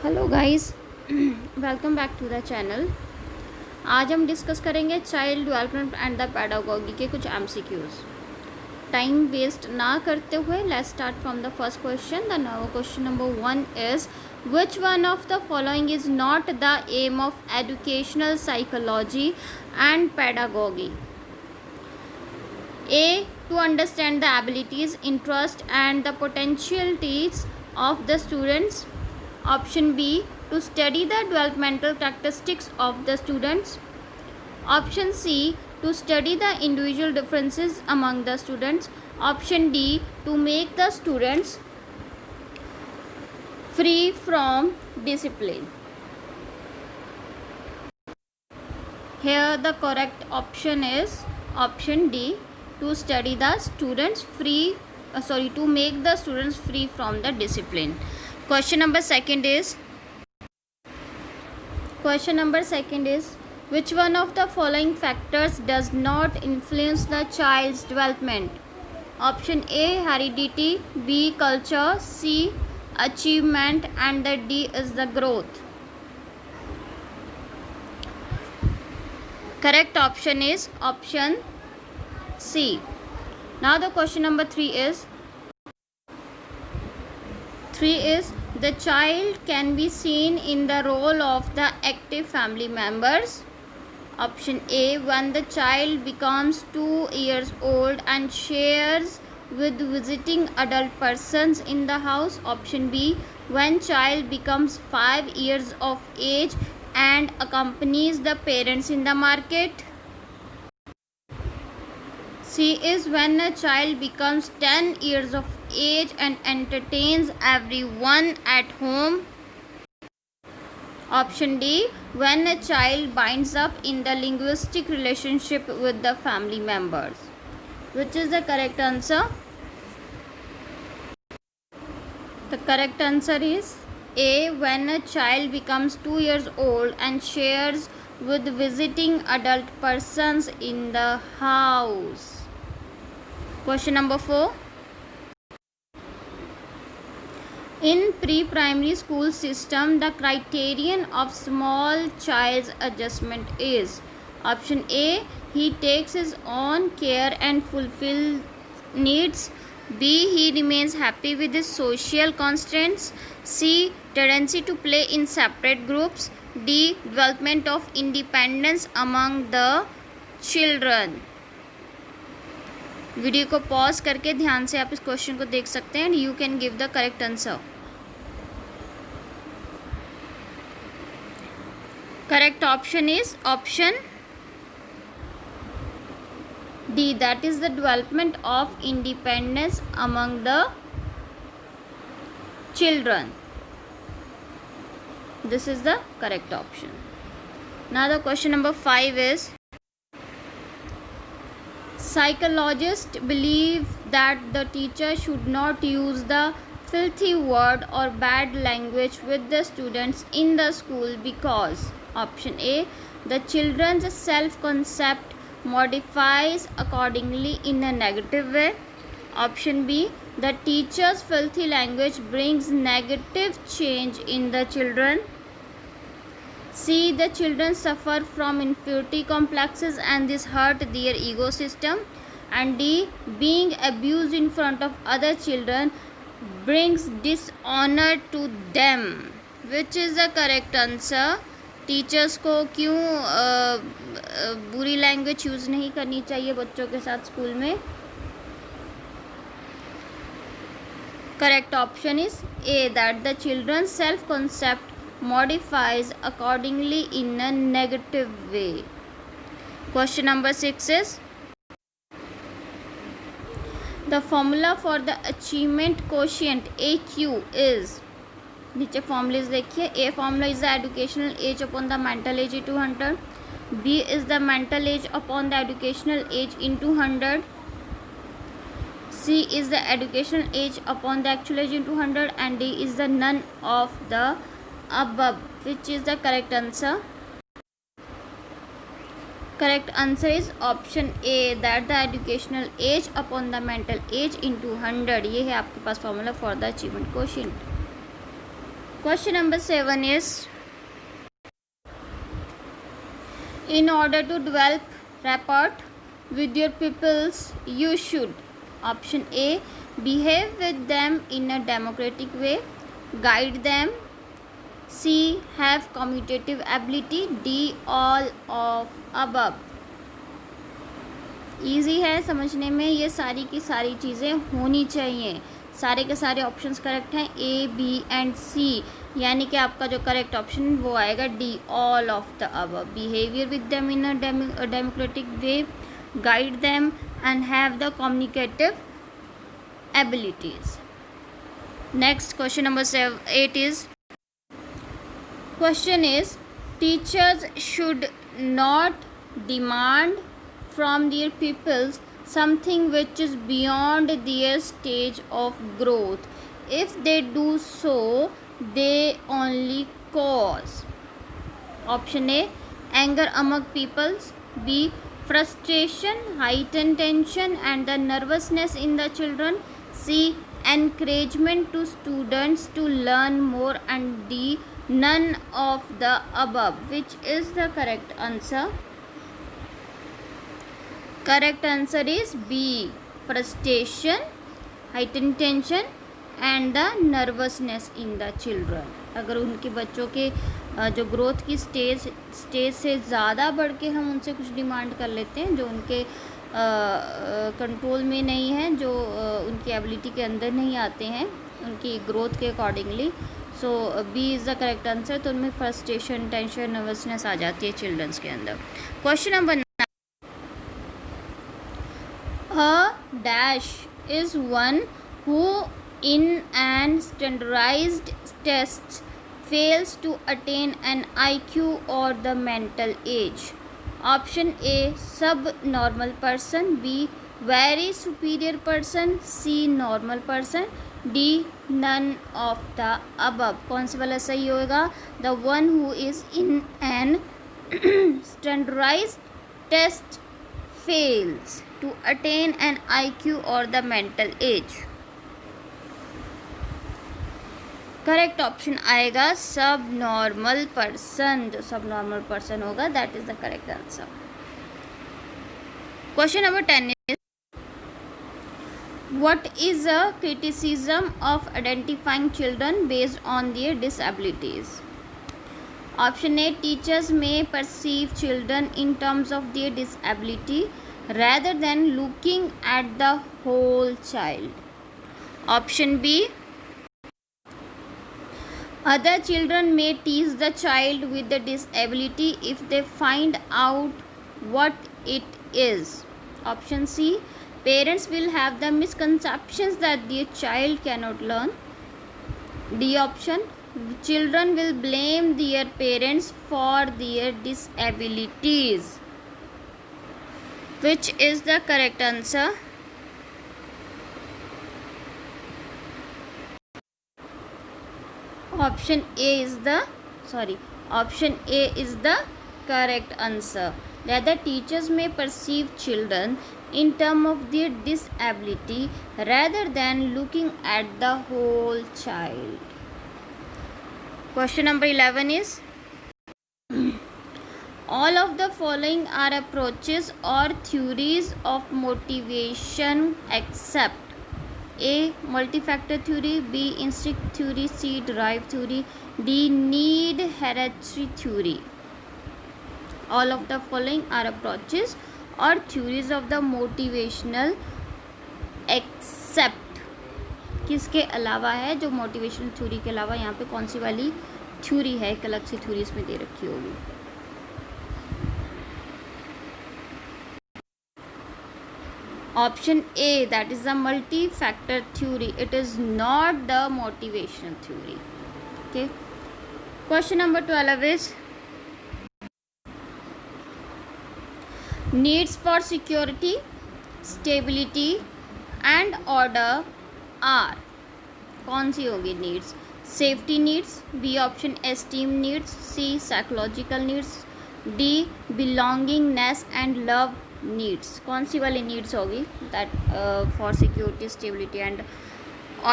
Hello guys, welcome back to the channel. आज हम discuss करेंगे child development and the pedagogy के कुछ एमसीक्यूज। टाइम वेस्ट ना करते हुए let's start from the first question. The question number 1 is which one of the following is not the aim of educational psychology and pedagogy? A. To understand the abilities, interest and the potentialities of the students. Option B. To study the developmental characteristics of the students. Option C. To study the individual differences among the students. Option D. To make the students free from discipline. Here the correct option is option D. To study the students to make the students free from the discipline. Question number second is which one of the following factors does not influence the child's development? Option A. Heredity, B. Culture, C. Achievement and the D is the growth. Correct option is option C. Now the question number 3 is the child can be seen in the role of the active family members. Option A. When the child becomes 2 years old and shares with visiting adult persons in the house. Option B. When child becomes 5 years of age and accompanies the parents in the market. C is when a child becomes 10 years of age and entertains everyone at home. Option D. When a child binds up in the linguistic relationship with the family members. Which is the correct answer? The correct answer is A. When a child becomes 2 years old and shares with visiting adult persons in the house. Question number 4. In pre-primary school system, the criterion of small child's adjustment is option A. He takes his own care and fulfills needs. B. He remains happy with his social constraints. C. Tendency to play in separate groups. D. Development of independence among the children. Video को pause करके ध्यान से आप इस question को देख सकते हैं and you can give the correct answer. Correct option is option D. That is the development of independence among the children. This is the correct option. Now the question number 5 is psychologists believe that the teacher should not use the filthy word or bad language with the students in the school because option A. The children's self-concept modifies accordingly in a negative way. Option B. The teacher's filthy language brings negative change in the children. C. The children suffer from inferiority complexes and this hurt their ego system. And D. Being abused in front of other children brings dishonor to them. Which is the correct answer? Teachers को क्यों बुरी language use नहीं करनी चाहिए बच्चों के साथ school में? Correct option is a. That the children self concept modifies accordingly in a negative way. Question number 6 is the formula for the achievement quotient AQ is. नीचे फॉर्मूलेज देखिए. A formula is the educational age upon the mental age into 100. B is the mental age upon the educational age into 100. C is the educational age upon the actual age into 100 and D is the none of the above. Which is the correct answer? Correct answer is option A. That the educational age upon the mental age into 100. ये है आपके पास formula for the achievement quotient. Question number 7 is, in order to develop rapport with your pupils, you should, option A, behave with them in a democratic way, guide them, C, have commutative ability, D, all of above. Easy है समझने में, ये सारी की सारी चीज़ें होनी चाहिए. सारे के सारे ऑप्शंस करेक्ट हैं, ए बी एंड सी, यानी कि आपका जो करेक्ट ऑप्शन वो आएगा D, all of the above. Behaviour with them in a democratic way, guide them and have the communicative abilities. Next question number 8 is, question is, teachers should not demand from their pupils something which is beyond their stage of growth. If they do so, they only cause, option A, anger among peoples, B, frustration, heightened tension and the nervousness in the children, C, encouragement to students to learn more, and D, none of the above. Which is the correct answer? Correct answer is B, frustration, heightened tension and the nervousness in the children. अगर उनके बच्चों के जो growth की stage से ज़्यादा बढ़ के हम उनसे कुछ डिमांड कर लेते हैं जो उनके कंट्रोल में नहीं है, जो उनकी एबिलिटी के अंदर नहीं आते हैं उनकी ग्रोथ के accordingly, so B is the correct answer. तो उनमें फ्रस्ट्रेशन, टेंशन, नर्वसनेस आ जाती है चिल्ड्रंस के अंदर. Question number, a dash is one who in an standardized test fails to attain an IQ or the mental age. Option A, subnormal person, B, very superior person, C, normal person, D, none of the above. कौन सा वाला सही होगा? The one who is in an standardized test fails to attain an IQ or the mental age. Correct option आएगा subnormal person. जो subnormal person होगा that is the correct answer. Question number 10 is, what is a criticism of identifying children based on their disabilities? Option A, teachers may perceive children in terms of their disability rather than looking at the whole child. Option B, other children may tease the child with the disability if they find out what it is. Option C, parents will have the misconceptions that their child cannot learn. D option, children will blame their parents for their disabilities. Which is the correct answer? Option A is the correct answer. That the teachers may perceive children in terms of their disability rather than looking at the whole child. Question number 11 is, all of the following are approaches or theories of motivation except A, multi-factor theory, B, instinct theory, C, derived theory, D, need hereditary theory. All of the following are approaches or theories of the motivational except, किसके अलावा है? जो motivational theory के अलावा यहाँ पे कौन सी वाली थ्योरी है? एक अलग सी थ्योरी इसमें दे रखी होगी. Option A, that is the multi-factor theory. It is not the motivational theory. Okay. Question number 12 is, needs for security, stability and order are, कौन सी होगी needs? Safety needs, B option esteem needs, C psychological needs, D belongingness and love needs. कौन सी वाली needs होगी? That for security, stability and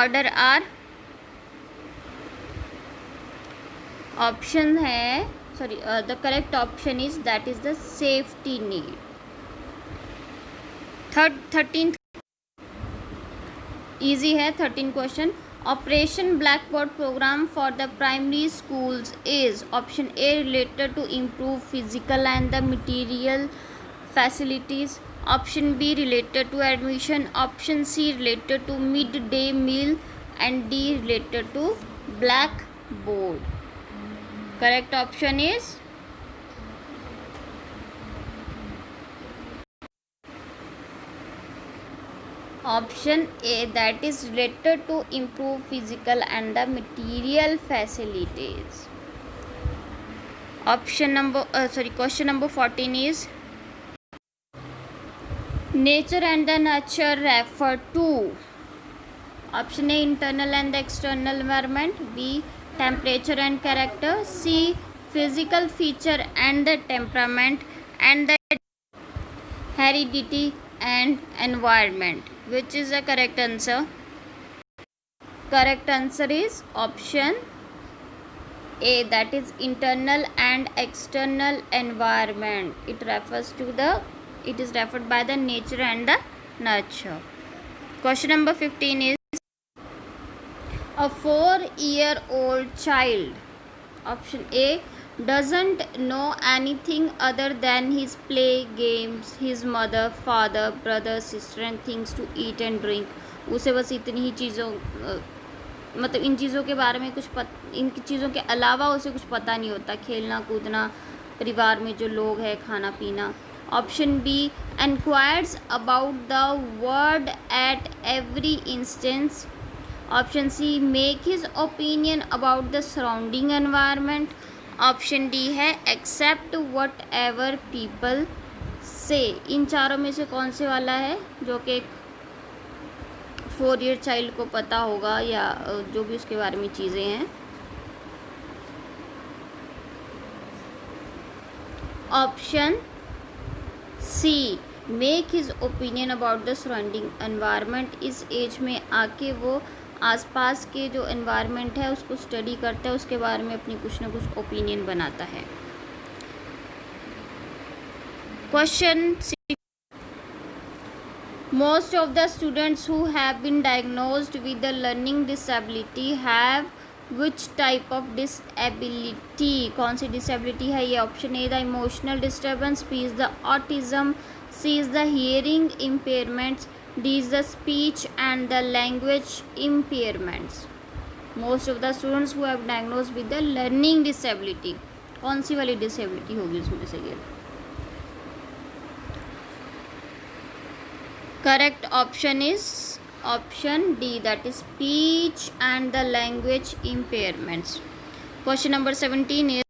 order are option है the correct option is that is the safety need. 13th easy है. 13 question. Operation blackboard program for the primary schools is option A related to improve physical and the material facilities, option B related to admission, option C related to midday meal, and D related to blackboard. Correct option is option A, that is related to improve physical and the material facilities. Question number 14 is nature and the nurture refer to option A internal and the external environment, B temperature and character, C physical feature and the temperament, and the heredity and environment. Which is the correct answer? Correct answer is option A, that is internal and external environment. It is referred by the nature and the nurture. Question number 15 is a 4-year-old child, option A, doesn't know anything other than his play, games, his mother, father, brother, sister and things to eat and drink. उसे बस इतनी ही चीज़ों मतलब इन चीज़ों के बारे में इन चीज़ों के अलावा उसे कुछ पता नहीं होता. खेलना कूदना, परिवार में जो लोग हैं, खाना पीना. Option B enquires about the world at every instance. Option C make his opinion about the surrounding environment. Option D है accept whatever people say. इन चारों में से कौन से वाला है जो कि 4-year चाइल्ड को पता होगा या जो भी उसके बारे में चीज़ें हैं? Option C make his opinion about the surrounding environment. इस एज में आके वो आसपास के जो एनवायरनमेंट है उसको स्टडी करता है, उसके बारे में अपनी कुछ ना कुछ ओपिनियन बनाता है. Question most of the students who have been diagnosed with the learning disability have which type of disability? कौन सी disability है ये? Option A the emotional disturbance, B is the autism, C is the hearing impairments, D is the speech and the language impairments. Most of the students who have diagnosed with the learning disability, कौन सी वाली disability होगी उसमें से? ये correct option is option D, that is speech and the language impairments. Question number 17 is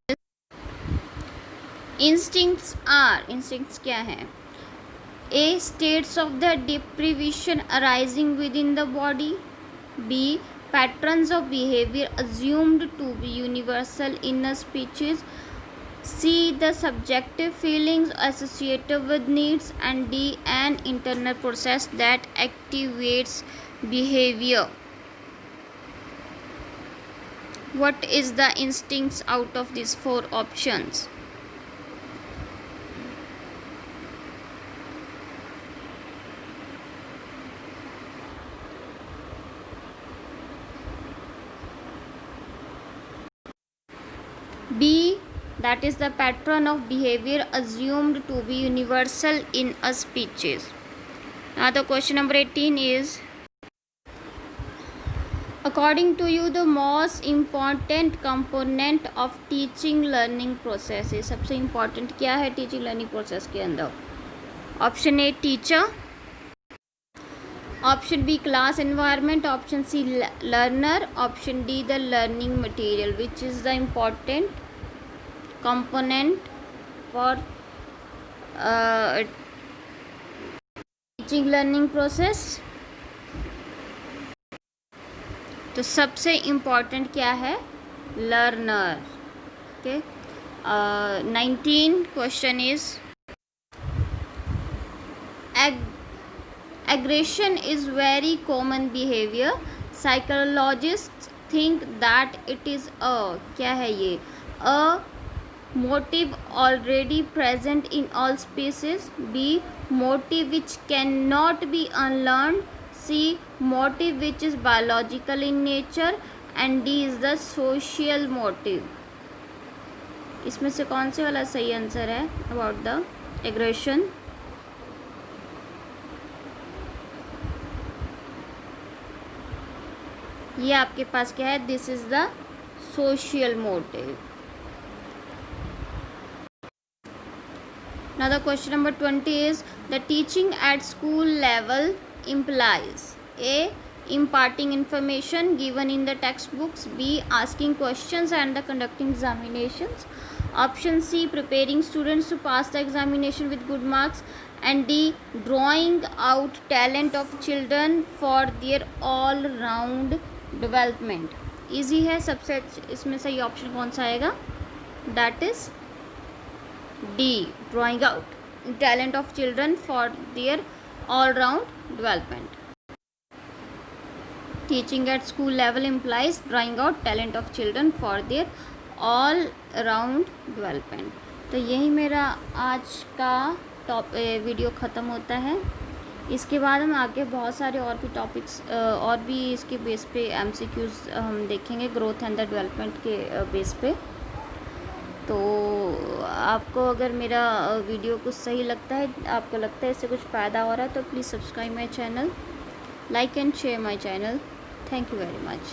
instincts क्या है? A states of the deprivation arising within the body, B patterns of behavior assumed to be universal in a species, C the subjective feelings associated with needs, and D an internal process that activates behavior. What is the instincts out of these 4 options? B, that is the pattern of behavior assumed to be universal in a species. Now the question number 18 is according to you the most important component of teaching learning process is. सबसे important क्या है teaching learning process के अंदर? Option A teacher, option B class environment, option C learner, option D the learning material. Which is the important component for teaching learning process? तो सबसे important क्या है? Learner. Okay. 19 question is aggression is very common behavior. Psychologists think that it is a क्या है ये? A motive already present in all species. B. Motive which cannot be unlearned. C. Motive which is biological in nature. And D is the social motive. इसमें से कौन से वाला सही answer है अबाउट द एग्रेशन? ये आपके पास क्या है? This is the social motive. Now the question number 20 is the teaching at school level implies A. Imparting information given in the textbooks. B. Asking questions and the conducting examinations. Option C. Preparing students to pass the examination with good marks. And D. Drawing out talent of children for their all round development. Easy है सबसे. इसमें सही option कौन सा आएगा? That is D. Drawing out talent of children for their all round development. Teaching at school level implies drawing out talent of children for their all round development. तो यही मेरा आज का वीडियो ख़त्म होता है. इसके बाद हम आगे बहुत सारे और भी टॉपिक्स और भी इसके बेस पे MCQs हम देखेंगे ग्रोथ एंड द डेवलपमेंट के बेस पे. तो आपको अगर मेरा वीडियो कुछ सही लगता है, आपको लगता है इससे कुछ फ़ायदा हो रहा है, तो please subscribe my channel, like and share my channel. Thank you very much.